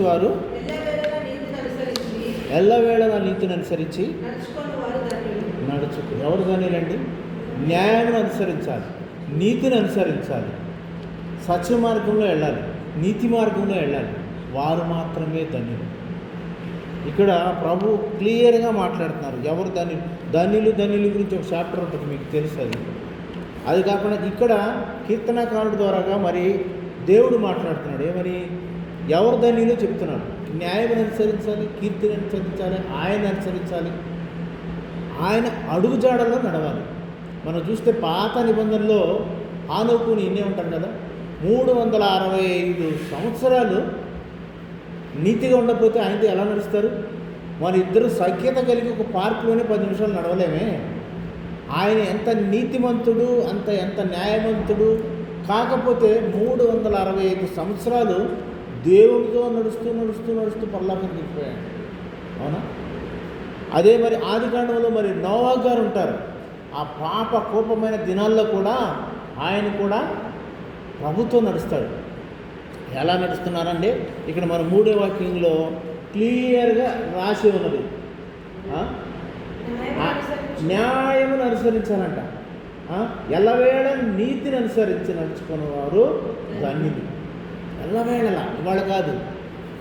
వారు ఎల్లవేళ నీతిని అనుసరించి నడుచుకు. ఎవరు ధన్యులండి? న్యాయాన్ని అనుసరించాలి, నీతిని అనుసరించాలి, సత్య మార్గంలో వెళ్ళాలి, నీతి మార్గంలో వెళ్ళాలి. వారు మాత్రమే ధన్యులు. ఇక్కడ ప్రభు క్లియర్గా మాట్లాడుతున్నారు. ఎవరు ధన్యులు గురించి ఒక చాప్టర్ ఉంటుంది, మీకు తెలుసు అది. అది కాకుండా ఇక్కడ కీర్తనాకారుడి ద్వారాగా మరి దేవుడు మాట్లాడుతున్నాడు. ఏమని? ఎవరు ధన్యులు చెప్తున్నాడు. న్యాయం అనుసరించాలి, కీర్తిని అనుసరించాలి, ఆయన అనుసరించాలి, ఆయన అడుగుజాడల్లో నడవాలి. మనం చూస్తే పాత నిబంధనలో హానోకుని ఇన్నే ఉంటారు కదా, 365 సంవత్సరాలు నీతిగా ఉండకపోతే ఆయనతో ఎలా నడుస్తారు? మన ఇద్దరు సఖ్యత కలిగి ఒక పార్కులోనే 10 నిమిషాలు నడవలేమే. ఆయన ఎంత నీతిమంతుడు, ఎంత న్యాయవంతుడు. కాకపోతే 365 సంవత్సరాలు దేవుడితో నడుస్తూ పరలోకానికి వెళ్ళిపోయాడు. అవునా? అదే మరి ఆదికాండంలో మరి నోవా గారు ఉంటారు. ఆ పాప కోపమైన దినాల్లో కూడా ఆయన కూడా ప్రభుతో నడుస్తాడు. ఎలా నడుస్తున్నారంటే ఇక్కడ మన 3వ వాక్యంలో క్లియర్గా రాసి ఉన్నది. న్యాయమును అనుసరించాలంట. ఎల్లవేళ నీతిని అనుసరించి నడుచుకునేవారు ధన్యులు. ఎల్లవేళలా, ఇవాళ కాదు,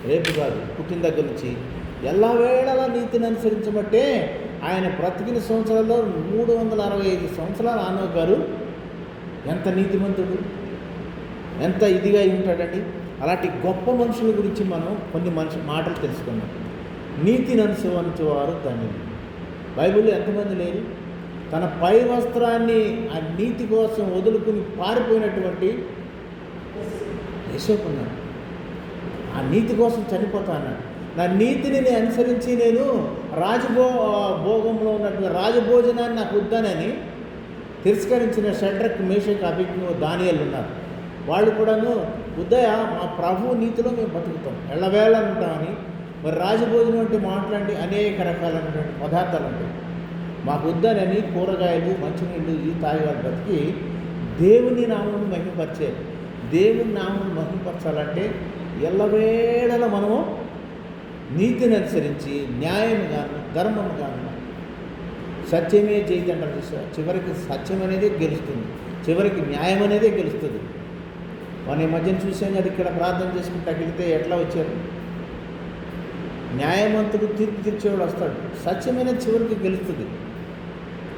రేపు కాదు, పుట్టిన దగ్గర నుంచి ఎల్లవేళలా నీతిని అనుసరించబట్టే ఆయన బ్రతికిన సంవత్సరాల్లో 365 సంవత్సరాలు హానోకు గారు ఎంత నీతిమంతుడు, ఎంత ఇదిగా ఉంటాడండి. అలాంటి గొప్ప మనుషుల గురించి మనం కొన్ని మాటలు తెలుసుకున్నాం. నీతిని అనుసరించేవారు ధన్యులు. బైబిల్లో ఎంతమంది లేరు? తన పై వస్త్రాన్ని ఆ నీతి కోసం వదులుకుని పారిపోయినటువంటి యేసోపు ఉన్నాడు. ఆ నీతి కోసం చనిపోతా అన్నాడు. నా నీతిని అనుసరించి నేను భోగంలో ఉన్నటువంటి రాజభోజనాన్ని నాకు వద్దానని తిరస్కరించిన షడ్రక్, మేషక్, అబేద్నెగో, దానియేలు ఉన్నారు. వాళ్ళు కూడాను ఉదయ మా ప్రభు నీతిలో మేము బతుకుతాం, ఎల్లవేళ ఉంటామని. మరి రాజభోజనం అంటే మాట్లాడి అనేక రకాలైనటువంటి పదార్థాలు ఉంటాయి. మాకు వద్దానని కూరగాయలు, మంచినీళ్ళు ఈ తాగేవాళ్ళు బతికి దేవుని నామమును మహిమపరిచారు. దేవుని నామమును మహిమపరచాలంటే ఎల్లవేళలో మనము నీతిని అనుసరించి న్యాయముగాను ధర్మముగాను సత్యమే జయితంటారు. చివరికి సత్యం అనేది గెలుస్తుంది, చివరికి న్యాయం అనేది గెలుస్తుంది. మన ఈ మధ్యన చూసాం కదా, ఇక్కడ ప్రార్థన చేసుకుంటా వెళ్తే ఎట్లా వచ్చారు? న్యాయవంతుడు తీర్పు తీర్చేవాడు వస్తాడు, సత్యం అనేది చివరికి గెలుస్తుంది.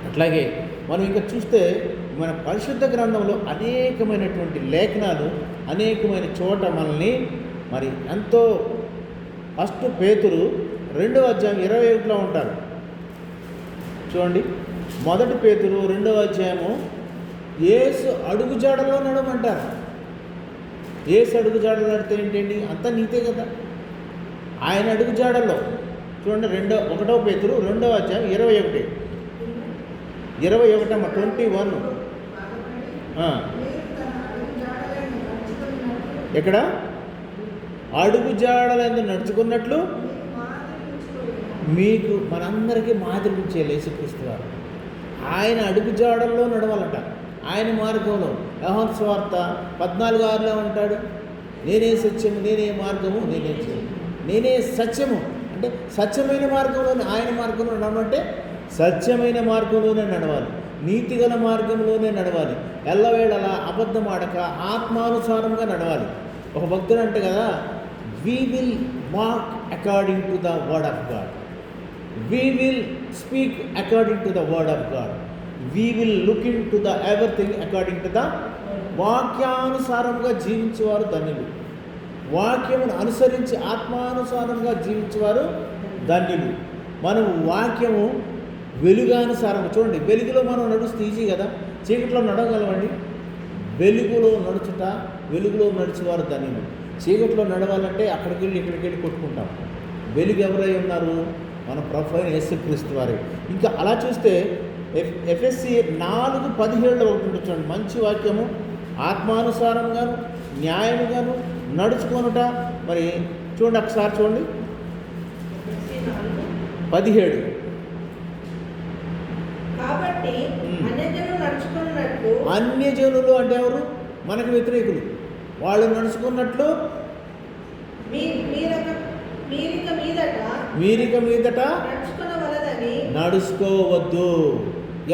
అట్లాగే మనం ఇంకా చూస్తే మన పరిశుద్ధ గ్రంథంలో అనేకమైనటువంటి లేఖనాలు అనేకమైన చోట మనల్ని మరి ఎంతో. ఫస్ట్ పేతురు 2వ అధ్యాయం 21లో ఉంటారు చూడండి. 1 పేతురు 2వ అధ్యాయము యేసు అడుగుజాడలో నడవమంటారు. యేసు అడుగుజాడలో నడితే ఏంటండి? అంత నీతే కదా. ఆయన అడుగుజాడల్లో చూడండి. 1వ పేతురు 2వ అధ్యాయం 21 21 ఎక్కడ? అడుగుజాడలందు నడుచుకున్నట్లు మీకు మనందరికీ మాదిరి ఇచ్చేయాలి యేసుక్రీస్తు వారు. ఆయన అడుగుజాడల్లో నడవాలట, ఆయన మార్గంలో. యోహాను సువార్త 14:6లో ఉంటాడు, నేనే సత్యము, నేనే మార్గము, నేనే సత్యము. అంటే సత్యమైన మార్గంలోనే, ఆయన మార్గంలో నడవాలంటే సత్యమైన మార్గంలోనే నడవాలి, నీతిగల మార్గంలోనే నడవాలి, ఎల్లవేళలా అబద్ధం ఆడక ఆత్మానుసారంగా నడవాలి. ఒక భక్తుడు అంటే కదా, we will walk according to the word of God, we will speak according to the word of God, we will look into the everything according to the వాక్యానుసారంగా జీవించేవారు ధన్యులు. వాక్యమును అనుసరించి ఆత్మానుసారంగా జీవించేవారు ధన్యులు. మనం వాక్యము వెలుగానుసారం చూడండి. వెలుగులో మనం నడుస్తే ఈజీ కదా, చీకట్లో నడవగలమండి. వెలుగులో నడుచుట, వెలుగులో నడిచేవారు ధన్యులు. చీకట్లో నడవాలంటే అక్కడికి వెళ్ళి ఇక్కడికి వెళ్ళి కొట్టుకుంటాం. వెలుగు ఎవరై ఉన్నారు? మన ప్రభు అయిన యేసుక్రీస్తు వారే. ఇంకా అలా చూస్తే ఎఫెసీ 4:17 ఒకటి చూడండి. మంచి వాక్యము ఆత్మానుసారంగాను న్యాయముగాను నడుచుకొనుట. మరి చూడండి, ఒకసారి చూడండి 17. కాబట్టి అన్యజనులు అంటే ఎవరు? మనకు వ్యతిరేకులు. వాళ్ళు నడుచుకున్నట్లు మీరిక మీదట నడుచుకొనవలదని నడుచుకోవద్దు.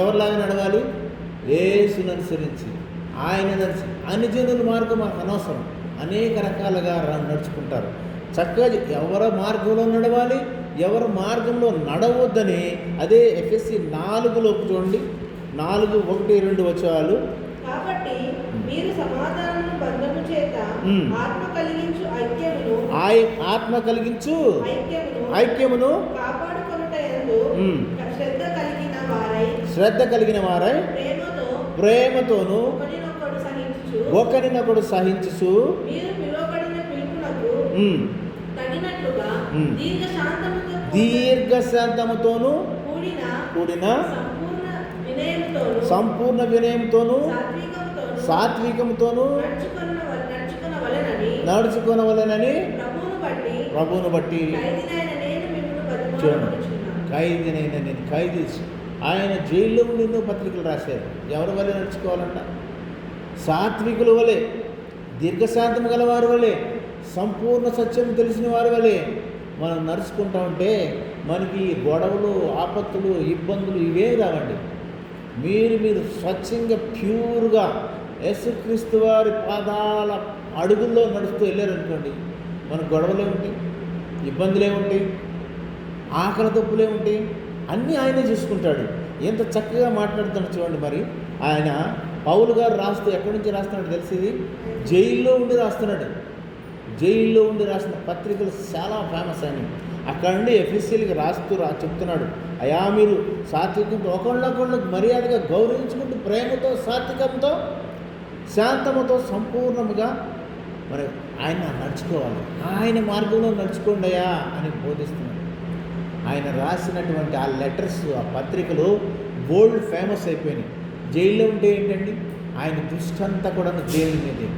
ఎవరిలాగా నడవాలి? యేసును అనుసరించి, ఆయన అన్ని జనుల మార్గం మనకు అనవసరం. అనేక రకాలుగా నడుచుకుంటారు. చక్కగా ఎవరి మార్గంలో నడవాలి, ఎవరి మార్గంలో నడవద్దని అదే ఎఫెసీ 4 చూడండి. 4:1-2 వచనాలు. కాబట్టి మీరు సమాధానము బంధము చేత ఆత్మ కలిగించు ఐక్యమును కాపాడుకొనుటయందు శ్రద్ధ కలిగిన వారై ప్రేమతోను ఒకరినొకడు సహించుచు మీరు పిలువబడిన పిలుపునకు తగినట్లుగా దీర్ఘశాంతముతోను కూడిన సంపూర్ణ వినయముతోను సాత్వికముతోను నడుచుకొనవలెనని ప్రభువును బట్టి చూడండి. ఖైదీనైనా నేను ఖైదీ. ఆయన జైల్లో నిన్ను పత్రికలు రాశారు. ఎవరి వల్లే నడుచుకోవాలంట? సాత్వికుల వలె, దీర్ఘశాంతం గల వారి వలె, సంపూర్ణ సత్యం తెలిసిన వారి వలె మనం నడుచుకుంటా ఉంటే మనకి గొడవలు, ఆపత్తులు, ఇబ్బందులు ఇవే రావండి. మీరు స్వచ్ఛంగా ప్యూర్గా యేసుక్రీస్తు వారి పాదాల అడుగుల్లో నడుస్తూ వెళ్ళారనుకోండి, మన గొడవలే ఉంటాయి, ఇబ్బందులే ఉంటాయి, ఆకలి తప్పులే ఉంటాయి, అన్నీ ఆయనే చూసుకుంటాడు. ఎంత చక్కగా మాట్లాడుతాడు చూడండి. మరి ఆయన పౌలు గారు రాస్తూ ఎక్కడి నుంచి రాస్తున్నాడు తెలిసింది? జైల్లో ఉండి రాస్తున్నాడు. జైల్లో ఉండి రాసిన పత్రికలు చాలా ఫేమస్ అయినాయి. అక్కడ నుండి ఎఫెసీయులకి రాస్తూ చెప్తున్నాడు, అయా మీరు సాత్వికంతో ఒకళ్ళొకళ్ళు మర్యాదగా గౌరవించుకుంటూ ప్రేమతో, సాత్వికంతో, శాంతముతో సంపూర్ణముగా మరి ఆయన నడుచుకోవాలి. ఆయన మార్గంలో నడుచుకోండి అయ్యా అని బోధిస్తున్నాడు. ఆయన రాసినటువంటి ఆ లెటర్స్, ఆ పత్రికలు వరల్డ్ ఫేమస్ అయిపోయినాయి. జైల్లో ఉంటే ఏంటండి, ఆయన దృష్టి అంతా కూడా దేవుని మీదే,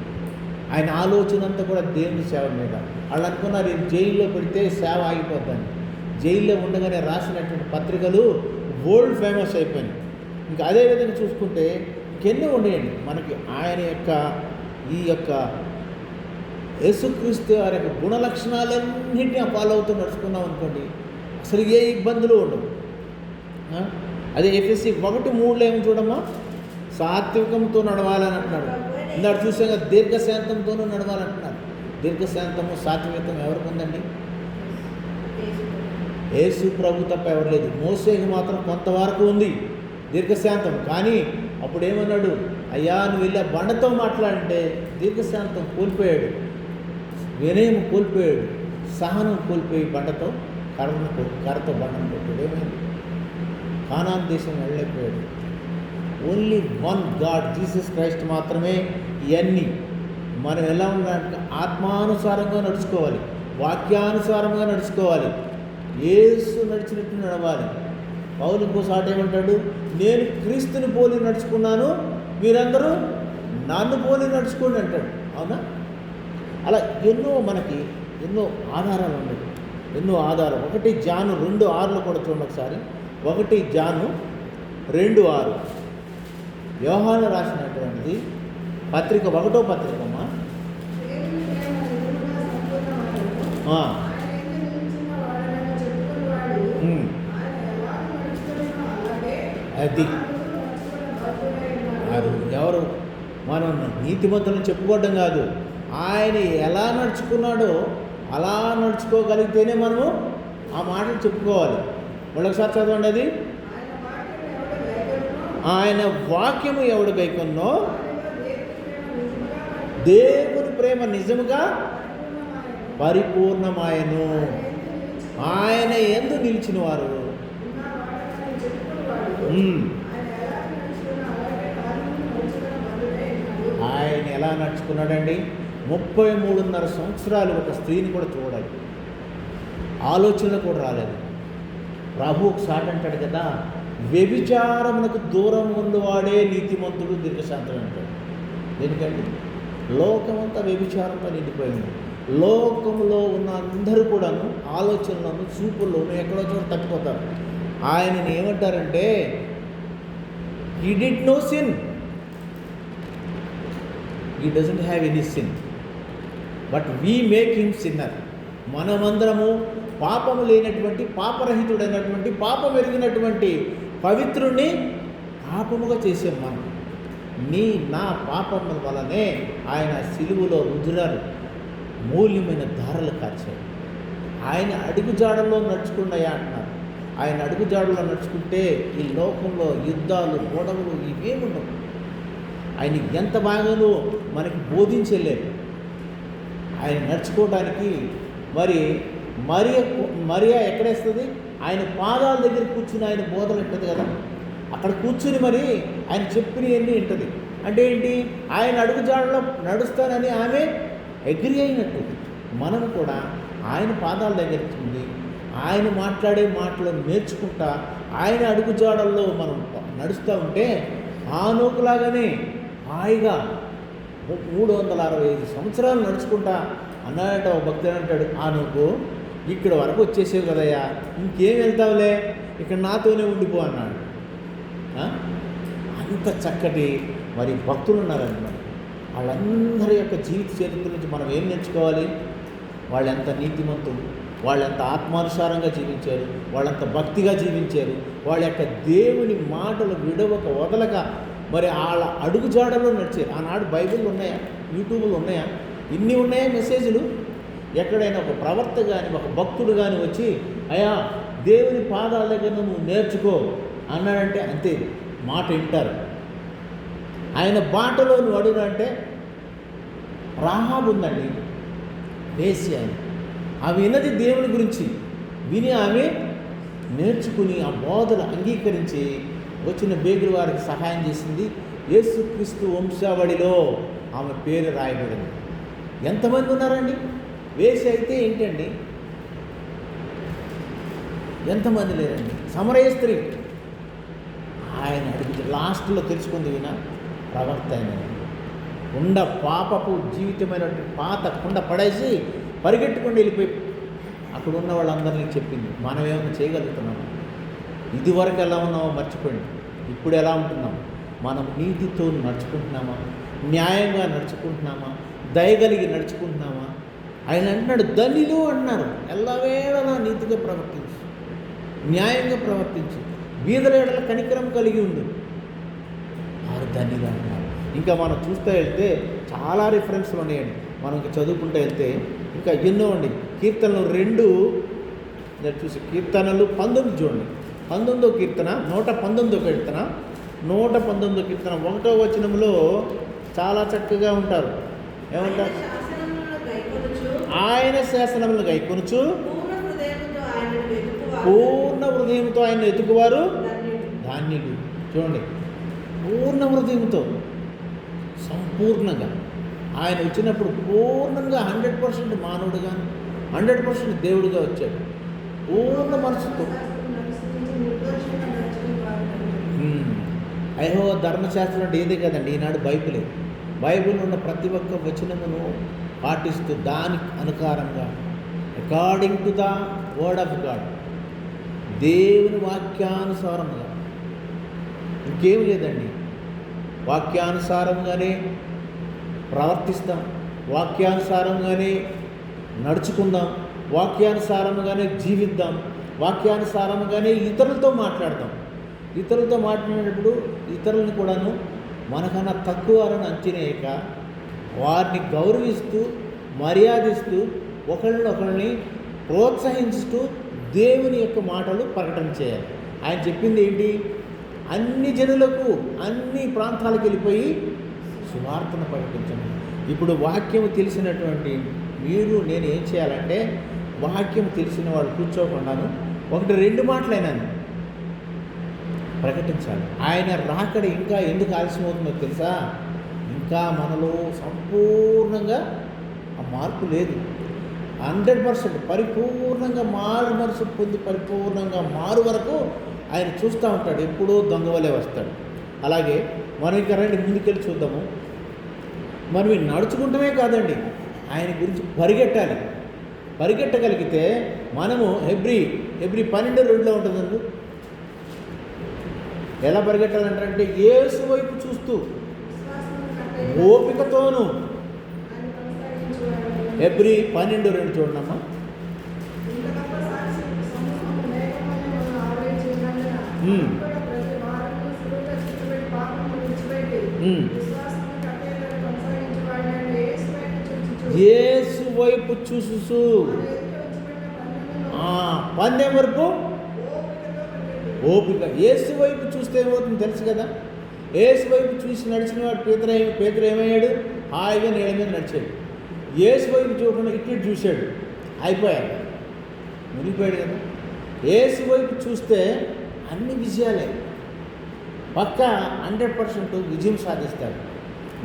ఆయన ఆలోచన అంతా కూడా దేవుని సేవ మీద. వాళ్ళు అనుకున్నారు జైల్లో పెడితే సేవ ఆగిపోద్దని. జైల్లో ఉండగానే రాసినటువంటి పత్రికలు వరల్డ్ ఫేమస్ అయిపోయినాయి. ఇంకా అదేవిధంగా చూసుకుంటే ఇంకెన్నో ఉండేయండి మనకి. ఆయన యొక్క ఈ యొక్క యేసుక్రీస్తు వారి యొక్క గుణలక్షణాలన్నింటినీ ఫాలో అవుతూ నడుచుకున్నాం అనుకోండి, అసలు ఏ ఇబ్బందులు ఉండవు. అదే ఎఫెసీ 1:3 ఏమి చూడమ్మా, సాత్వికంతో నడవాలని అంటున్నాడు. ఇందాక చూసాం కదా, దీర్ఘశాంతంతోనూ నడవాలంటున్నారు. దీర్ఘశాంతము, సాత్వికం ఎవరికి ఉందండి? యేసు ప్రభు తప్ప ఎవరు లేదు. మోసేకి మాత్రం కొంతవరకు ఉంది దీర్ఘశాంతం. కానీ అప్పుడు ఏమన్నాడు, అయ్యా నువ్వు వెళ్ళి ఆ బండతో మాట్లాడంటే దీర్ఘశాంతం కోల్పోయాడు, వినయం కోల్పోయాడు, సహనం కోల్పోయి బండతో కర్రతో బండను కొట్టాడు. ఏమైంది? కానాన్ దేశం వెళ్ళలేకపోయాడు. Only one God, Jesus Christ మాత్రమే ఇవన్నీ. మనం ఎలా ఉండాలంటే ఆత్మానుసారంగా నడుచుకోవాలి, వాక్యానుసారంగా నడుచుకోవాలి, యేసు నడిచినట్టు నడవాలి. పౌలు ఇంకోసారి ఏమంటాడు, నేను క్రీస్తుని పోలి నడుచుకున్నాను, మీరందరూ నన్ను పోలి నడుచుకోండి అంటాడు. అవునా? అలా మనకి ఎన్నో ఆధారాలు ఉన్నాయి, ఎన్నో ఆధారం. 1 జాను 2:6 కూడా చూడండి ఒకసారి. 1 జాను 2:6 యోహాను రాసినటువంటిది పత్రిక, 1వ పత్రికమ్మా. అది ఎవరు మనం నీతిమంతులను చెప్పుకోవడం కాదు, ఆయన ఎలా నడుచుకున్నాడో అలా నడుచుకోగలిగితేనే మనము ఆ మాటలు చెప్పుకోవాలి. మళ్ళొకసారి చదవండి అది. ఆయన వాక్యము ఎవడు గైకొన్నో దేవుని ప్రేమ నిజముగా పరిపూర్ణమాయను. ఆయన యందు నిలిచిన వారు ఆయన ఎలా నడుచుకున్నాడండి? 33.5 సంవత్సరాలు ఒక స్త్రీని కూడా చూడాలి, ఆలోచనలు కూడా రాలేదు. ప్రభు ఒకసారి అంటాడు కదా, వ్యభిచారమునకు దూరం ఉన్నవాడే నీతిమంతుడు, దీర్ఘశాంతుడు అంటాడు. ఎందుకంటే లోకమంతా వ్యభిచారంతో నిండిపోయింది. లోకంలో ఉన్న అందరూ కూడాను ఆలోచనలను, చూపుల్లోనూ ఎక్కడో చోట తప్పిపోతారు. ఆయనని ఏమంటారంటే, he did no sin, he doesn't have any sin, but we make him sinner. మనమందరము పాపము లేనటువంటి, పాపరహితుడైనటువంటి, పాపం ఎరిగినటువంటి పవిత్రుణ్ణి పాపముగా చేసాం మనం. నా పాపముల వలనే ఆయన సిలువలో రుజురారు మూల్యమైన ధారలు కార్చాడు. ఆయన అడుగుజాడల్లో నడుచుకున్నాయా అంటున్నారు. ఆయన అడుగుజాడల్లో నడుచుకుంటే ఈ లోకంలో యుద్ధాలు, గొడవలు ఇవేముండవు. ఆయన ఎంత బాగానో మనకి బోధించలేరు. ఆయన నడుచుకోవడానికి మరియా ఎక్కడేస్తుంది? ఆయన పాదాల దగ్గర కూర్చుని ఆయన బోధలు ఉంటుంది కదా, అక్కడ కూర్చుని ఆయన చెప్పినవన్నీ వింటుంది. అంటే ఏంటి? ఆయన అడుగుజాడలో నడుస్తానని ఆమె అగ్రి అయినట్టు. మనము కూడా ఆయన పాదాల దగ్గర ఉంది, ఆయన మాట్లాడే మాటలను నేర్చుకుంటా ఆయన అడుగుజాడల్లో మనం నడుస్తూ ఉంటే ఆనోకులాగానే హాయిగా 365 సంవత్సరాలు నడుచుకుంటా అన్నాడంట. ఒక భక్తుడు అంటాడు, ఆనోకు ఇక్కడ వరకు వచ్చేసేవి కదయ్యా, ఇంకేం వెళ్తావులే, ఇక్కడ నాతోనే ఉండిపో అన్నాడు. అంత చక్కటి భక్తులు ఉన్నారన్నమాట. వాళ్ళందరి యొక్క జీవిత చరిత్ర నుంచి మనం ఏం నేర్చుకోవాలి? వాళ్ళెంత నీతిమంతులు, వాళ్ళెంత ఆత్మానుసారంగా జీవించారు, వాళ్ళంత భక్తిగా జీవించారు, వాళ్ళ యొక్క దేవుని మాటలు విడవక వదలక వాళ్ళ అడుగుజాడలో నడిచారు. ఆనాడు బైబిల్ ఉన్నాయా? యూట్యూబ్లో ఉన్నాయా? ఇన్ని ఉన్నాయా మెసేజ్లు? ఎక్కడైనా ఒక ప్రవక్త కానీ, ఒక భక్తుడు కానీ వచ్చి అయ్యా దేవుని పాదాల దగ్గర నువ్వు నేర్చుకో అన్నాడంటే అంతే, మాట వింటారు. ఆయన బాటలో నువ్వు అడుగునంటే, రాహాబు ఉందండి, వేశ్య, ఆమె విన్నది దేవుని గురించి విని ఆమె నేర్చుకుని ఆ బోధలు అంగీకరించి వచ్చిన బేగుల వారికి సహాయం చేసింది. యేసుక్రీస్తు వంశావళిలో ఆమె పేరు రాయబడింది. ఎంతమంది ఉన్నారండి? వేశ్య అయితే ఏంటండి, ఎంతమంది లేరండి? సమరయ స్త్రీ, ఆయన అడిగి లాస్ట్లో తెలుసుకుంది వినా ప్రవక్త అయిన కుండ, పాపపు జీవితమైనటువంటి పాత కుండ పడేసి పరిగెట్టుకుంటూ వెళ్ళిపోయి అక్కడ ఉన్న వాళ్ళందరినీ చెప్పింది. మనం ఏమైనా చేయగలుగుతున్నాము? ఇదివరకు ఎలా ఉన్నామో మర్చిపోయింది, ఇప్పుడు ఎలా ఉంటున్నాం? మనం నీతితో నడుచుకుంటున్నామా? న్యాయంగా నడుచుకుంటున్నామా? దయగలిగి నడుచుకుంటున్నామా? ఆయన అంటున్నాడు, ధన్యులు అన్నారు, ఎల్లవేళలా నీతిగా ప్రవర్తించు, న్యాయంగా ప్రవర్తించు, బీదల ఎడల కనికరం కలిగి ఉండు, వారు ధన్యులు అంటున్నారు. ఇంకా మనం చూస్తూ వెళ్తే చాలా రిఫరెన్స్లు ఉన్నాయండి. మనం చదువుకుంటూ వెళ్తే ఇంకా ఎన్నో అండి. కీర్తనలు 2 చూసి, కీర్తనలు 19 చూడండి. 19వ కీర్తన, 119వ కీర్తన, 119వ కీర్తన 1వ వచనంలో చాలా చక్కగా ఉంటారు. ఏమంటారు? ఆయన శాసనములను గైకొనుచు పూర్ణ హృదయంతో ఆయన ఎదుగువారు ధాన్యులు. చూడండి, పూర్ణ హృదయంతో సంపూర్ణంగా ఆయన వచ్చినప్పుడు పూర్ణంగా 100% మానవుడుగా, 100% దేవుడిగా వచ్చాడు. పూర్ణ మనసుతో అయ్యో ధర్మశాస్త్రం అంటే ఏదే కదండి, ఈనాడు బైబిల్ ఉన్న ప్రతి ఒక్క వచనమును పాటిస్తూ దానికి అనుసారంగా according to the word of God, దేవుని వాక్యానుసారంగా, ఇంకేం లేదండి. వాక్యానుసారంగానే ప్రవర్తిస్తాం, వాక్యానుసారంగానే నడుచుకుందాం, వాక్యానుసారంగానే జీవిద్దాం, వాక్యానుసారంగానే ఇతరులతో మాట్లాడదాం. ఇతరులతో మాట్లాడినప్పుడు ఇతరులను కూడాను మనకన్నా తక్కువ వారని అంచనేయక వారిని గౌరవిస్తూ, మర్యాదిస్తూ, ఒకళ్ళని ప్రోత్సహిస్తూ దేవుని యొక్క మాటలు ప్రకటన చేయాలి. ఆయన చెప్పింది ఏంటి? అన్ని జనులకు, అన్ని ప్రాంతాలకు వెళ్ళిపోయి సువార్తను ప్రకటించండి. ఇప్పుడు వాక్యం తెలిసినటువంటి మీరు నేను ఏం చేయాలంటే, వాక్యం తెలిసిన వాళ్ళు కూర్చోకుండాను 1-2 మాటలైనాను ప్రకటించాలి. ఆయన రాకడ ఇంకా ఎందుకు ఆలస్యమవుతుందో తెలుసా? ఇంకా మనలో సంపూర్ణంగా ఆ మార్పు లేదు. 100% పరిపూర్ణంగా మారు మనసు పొంది పరిపూర్ణంగా మారు వరకు ఆయన చూస్తూ ఉంటాడు. ఎప్పుడూ దొంగవలే వస్తాడు. అలాగే మనం ఇంకా రండి ముందుకెళ్ళి చూద్దాము. మనం నడుచుకుంటమే కాదండి, ఆయన గురించి పరిగెట్టగలిగితే మనము హెబ్రీ 12:2 ఉంటుందండి. ఎలా పరిగెట్టాలంటే యేసు వైపు చూస్తూ ఓపికతోను. హెబ్రీ 12:2 చూడమ్మా. ఉమ్. కూడా ప్రతి వారము సులువుగా చుట్టుపెట్టి పాపమును విడిచిపెట్టి ఉమ్. విశ్వాసమును కట్టేలను కొనసాగించు వాడిని యేసు వైపు చూచుచు యేసు వైపు చూసు వారి ఎదుట ఉంచబడిన పందెములో పందెం వరకు ఓపికతో పరిగెత్తు. ఓపిక. యేసు వైపు చూస్తే ఏమవుతుంది తెలుసు కదా. యేసు వైపు చూసి నడిచిన వాడు పేతురు ఏమయ్యాడు? హాయిగా నీళ్ళ మీద నడిచాడు. యేసు వైపు చూడకుండా ఇటు చూశాడు, అయిపోయాడు, మునిగిపోయాడు కదా. యేసు వైపు చూస్తే అన్ని విజయాలే, పక్కా 100% విజయం సాధిస్తాడు.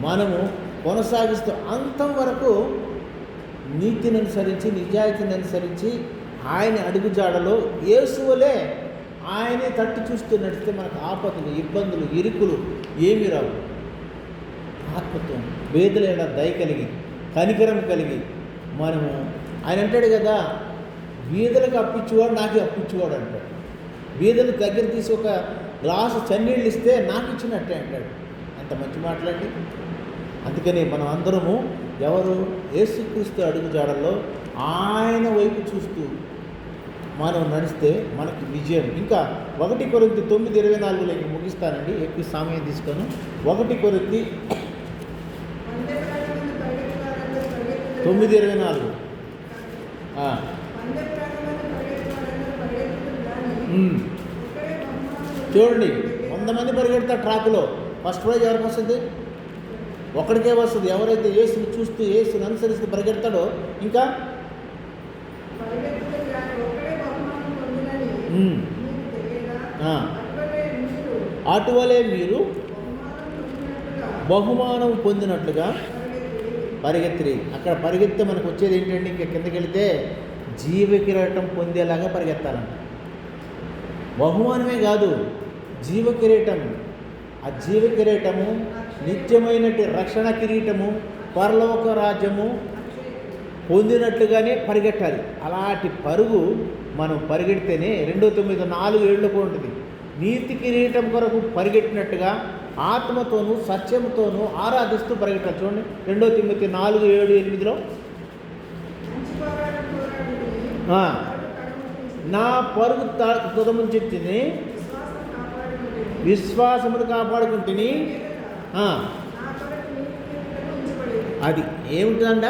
మనము కొనసాగిస్తూ అంతం వరకు నీతిని అనుసరించి నిజాయితీని అనుసరించి ఆయన అడుగుజాడలో యేసువలే ఆయనే తట్టు చూస్తూ నడిస్తే మనకు ఆపదలు, ఇబ్బందులు, ఇరుకులు ఏమీ రావు. ఆత్మతో వేదలేడ దయ కలిగి కనికరం కలిగి మనము, ఆయన అంటాడు కదా, వీధులకు అప్పించేవాడు నాకు అప్పించేవాడు అంటాడు. వీధులు దగ్గర తీసి ఒక గ్లాసు చన్నీళ్ళు ఇస్తే నాకు ఇచ్చినట్టే అంటాడు. అంత మంచి మాట్లాడి. అందుకని మనం అందరము ఎవరు? యేసుక్రీస్తు అడుగుజాడల్లో ఆయన వైపు చూస్తూ మనం నడిస్తే మనకి విజయం. ఇంకా 1 కొరింథీ 9:24 ముగిస్తానండి, ఎక్కువ సమయం తీసుకొని. 1 కొరింథీ పందెప్రాణమందు పరిగెత్తువారందరూ పరిగెత్తుదురు. 9:24. పందెప్రాణమందు పరిగెత్తువారందరూ పరిగెత్తుదురు గాని ఒక్కడే బహుమానము చూడండి, 100 మంది పరిగెడతారు ట్రాక్లో, ఫస్ట్ ప్రైజ్ ఎవరికి వస్తుంది? ఒక్కడికే వస్తుంది. ఎవరైతే యేసుని చూస్తూ యేసుని అనుసరిస్తూ పరిగెడతాడో ఇంకా పరిగెత్తుదురు గాని ఒక్కడే బహుమానము పొందునని ఉమ్. మీకు తెలియదా? ఆ. అటువలే మీరు అటువలే మీరు బహుమానం పొందినట్లుగా బహుమానం పొందినట్లుగా పరిగెత్తుడి. పరిగెత్తిరి. అక్కడ పరిగెత్తే మనకు వచ్చేది ఏంటంటే, ఇంకా కిందకి వెళితే జీవకిరీటం పొందేలాగా పరిగెత్తాలంట. బహుమానమే కాదు, జీవకిరీటం. ఆ జీవకిరీటము నిత్యమైనటి రక్షణ కిరీటము, పరలోక రాజ్యము పొందినట్లుగానే పరిగెట్టాలి. అలాంటి పరుగు మనం పరిగెడితేనే 2:9-4 ఉంటుంది. నీతి కిరీటం కొరకు పరిగెట్టినట్టుగా ఆత్మతోనూ సత్యంతోనూ ఆరాధిస్తూ పరిగెట్టాలి. చూడండి 2 తిమోతి 4:7-8 మంచి పోరాటం పోరాడుడి. ఆ. కడముట్టించుడి. నా పరుగు తుదముంచితిని, విశ్వాసం కాపాడుకుంటుడి. విశ్వాసమును కాపాడుకుంటుని. నా కొరకు నీతి కిరీటం ఉంచబడేది. అది ఏముంటుందంట?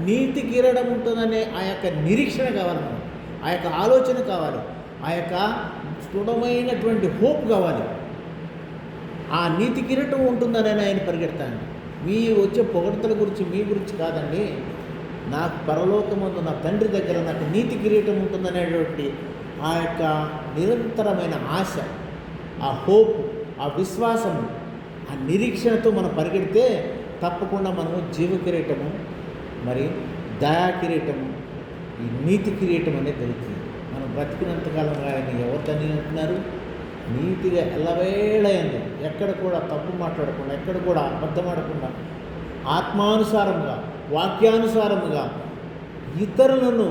నీతి కిరీటం ఉంటుందనే ఆ యొక్క నిరీక్షణ కావాలి మనం, ఆ యొక్క ఆలోచన కావాలి, ఆ యొక్క దృఢమైనటువంటి హోప్ కావాలి. ఆ నీతి కిరీటం ఉంటుందని ఆయన పరిగెడతాను. మీ వచ్చే పొగడతల గురించి మీ గురించి కాదండి, నాకు పరలోకమందు నా తండ్రి దగ్గర నాకు నీతి కిరీటం ఉంటుందనేటువంటి ఆ యొక్క నిరంతరమైన ఆశ, ఆ హోప్, ఆ విశ్వాసము, ఆ నిరీక్షణతో మనం పరిగెడితే తప్పకుండా మనము జీవ కిరీటము, మరి దయా కిరీటము, ఈ నీతి కిరీటం అనేది దొరుకుతుంది. మనం బ్రతికినంతకాలం ఆయన ఎవరు దాన్ని అంటున్నారు? నీతిగా ఎల్లవేళయందు ఎక్కడ కూడా తప్పు మాట్లాడకుండా, ఎక్కడ కూడా అబద్ధం ఆడకుండా, ఆత్మానుసారంగా వాక్యానుసారముగా ఇతరులను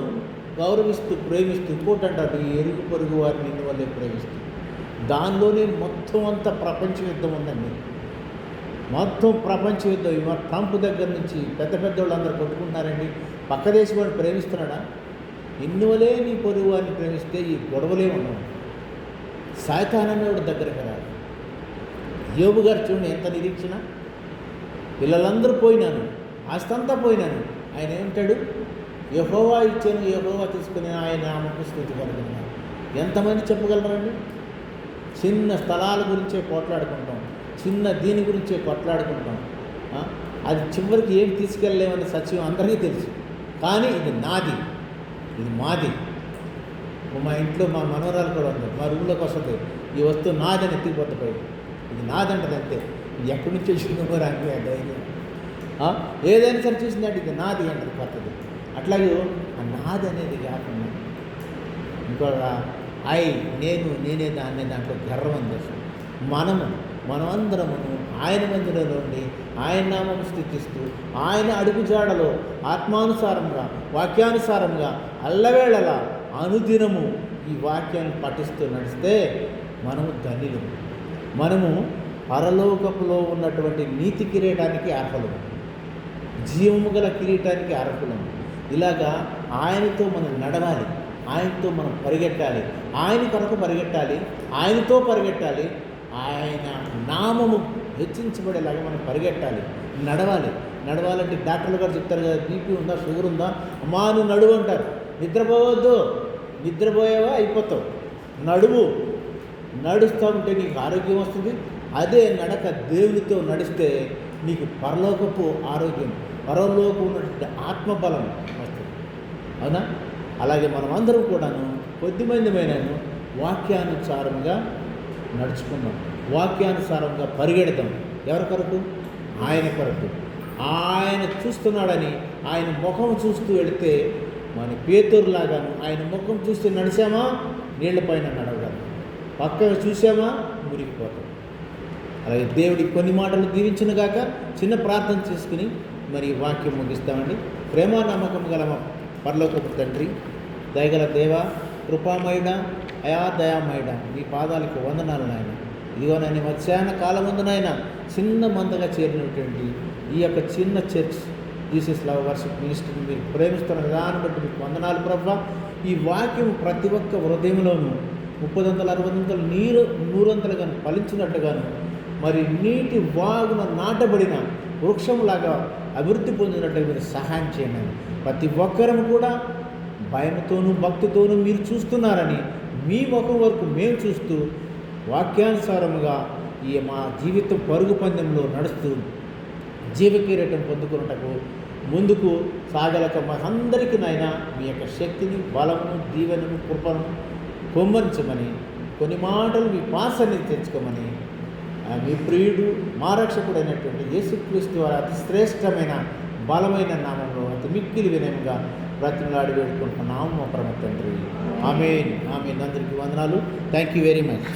గౌరవిస్తూ ప్రేమిస్తూ. ఇంకోటి అంటారు, ఈ ఎరుగు పొరుగు వారిని నిన్ను వల్లే ప్రేమిస్తూ. దానిలోనే మొత్తం అంతా ప్రపంచ యుద్ధం ఉందండి. మొత్తం ప్రపంచ యుద్ధం. ఇవాళ ట్రంప్ దగ్గర నుంచి పెద్ద వాళ్ళందరూ కొట్టుకుంటున్నారండి. పక్క దేశం వాడిని ప్రేమిస్తున్నాడా? ఇన్నువలే నీ పొరుగు వారిని ప్రేమిస్తే ఈ గొడవలే ఉండవు. సాయతాననేవాడు దగ్గరకు రాడు. యోబు గారు చూడండి, ఎంత నిరీక్షణ. పిల్లలందరూ పోయినాను, ఆస్తంతా పోయినాను, ఆయన ఏమంటాడు? యెహోవా ఇచ్చాను, యెహోవా తీసుకుని ఆయన నామకు స్తుతి కలుగును. ఎంతమంది చెప్పగలరండి? చిన్న స్థలాల గురించే పోట్లాడుకుంటాం, చిన్న దీని గురించే కొట్లాడుకుంటాం. అది చివరికి ఏం తీసుకెళ్ళలేమని సత్యం అందరికీ తెలుసు. కానీ ఇది నాది, ఇది మాది. మా ఇంట్లో మా మనవరాలు కూడా ఉంది, మా రూమ్లోకి వస్తుంది, ఈ వస్తువు నాదని ఎత్తిపోతాయి. ఇది నాదంటది అంతే. ఇది ఎక్కడి నుంచో వచ్చిందో రాకి ధైర్యం. ఏదైనా సరే చూసిందంటే ఇది నాది అంటది కొత్తది. అట్లాగే ఆ నాది అనేది కాకుండా ఇంకొక నేనే దాన్ని దాంట్లో గర్వం చేస్తాను. మనమందరము ఆయన మందిరంలో ఉండి ఆయన నామం స్థుతిస్తూ ఆయన అడుగుజాడలో ఆత్మానుసారంగా వాక్యానుసారంగా అల్లవేళలా అనుదినము ఈ వాక్యాన్ని పఠిస్తూ నడిస్తే మనము ధన్యులము. మనము పరలోకపులో ఉన్నటువంటి నీతి కిరీటానికి అర్హులము, జీవము గల కిరీటానికి అర్హులము. ఇలాగా ఆయనతో మనం నడవాలి. ఆయనతో మనం పరిగెట్టాలి, ఆయన కొరకు పరిగెట్టాలి, ఆయనతో పరిగెట్టాలి, ఆయన నామము హెచ్చించబడేలాగా మనం పరిగెట్టాలి, నడవాలంటే డాక్టర్లు గారు చెప్తారు కదా, బీపీ ఉందా, షుగర్ ఉందా, అమ్మా నువ్వు నడువు అంటారు. నిద్రపోవద్దు, నిద్రపోయావా అయిపోతావు. నడుస్తూ ఉంటే నీకు ఆరోగ్యం వస్తుంది. అదే నడక దేవునితో నడిస్తే నీకు పరలోకపు ఆరోగ్యం, పరలోకం ఉన్నటువంటి ఆత్మబలం వస్తుంది. అవునా? అలాగే మనం అందరం కూడాను కొద్దిమందిమైనాను వాక్యానుసారంగా నడుచుకుందాం, వాక్యానుసారంగా పరిగెడదాం. ఎవరి కొరకు? ఆయన కొరకు. ఆయన చూస్తున్నాడని ఆయన ముఖం చూస్తూ వెళితే మన పేతురులాగాను ఆయన ముఖం చూస్తూ నడిచామా నీళ్లపైన నడవగలం, పక్కన చూసామా మురిగిపోతాం. అలాగే దేవుడికి కొన్ని మాటలు దీవించిన గాక. చిన్న ప్రార్థన చేసుకుని మరి వాక్యం ముగిస్తామండి. ప్రేమ నమ్మకం గల మా పరలోకపు తండ్రి, దయగల దేవ, కృపామయుడ, దయామయుడ, మీ పాదాలకు వందనాలు నాయన. ఇదిగో నాయన మధ్యాహ్న కాలమందునైనా చిన్న మందగా చేరినటువంటి ఈ యొక్క చిన్న చర్చ్ జీసస్ లవ్ వర్షిప్ మినిస్ట్రీని మీరు ప్రేమిస్తున్న విధానం బట్టి మీకు వందనాలు ప్రభువా. ఈ వాక్యం ప్రతి ఒక్క హృదయంలోనూ 30 నీరు 100 ఫలించినట్టుగాను, మరి నీటి వాగున నాటబడిన వృక్షంలాగా అభివృద్ధి పొందినట్టుగా మీరు సహాయం చేయండి. ప్రతి ఒక్కరము కూడా భయంతోనూ భక్తితోనూ మీరు చూస్తున్నారని మీ ముఖం వరకు మేము చూస్తూ వాక్యానుసారముగా ఈ మా జీవితం పరుగు పందెంలో నడుస్తూ జీవకిరీటం పొందుకున్నటకు ముందుకు సాగలక మా అందరికీ నాయన మీ యొక్క శక్తిని, బలమును, దీవెనను, కృపను పొమ్మరించమని, కొన్ని మాటలు మీ పాసన్ని తెచ్చుకోమని మీ ప్రియుడు మా రక్షకుడైనటువంటి యేసుక్రీస్తు ద్వారా అతి శ్రేష్టమైన బలమైన నామంలో అతి మిక్కిలి వినయంగా బ్రతిమలాడి వేడుకుంటున్నాము మా పరమ తండ్రి. ఆమేన్. అందరికీ వందనాలు. Thank you very much.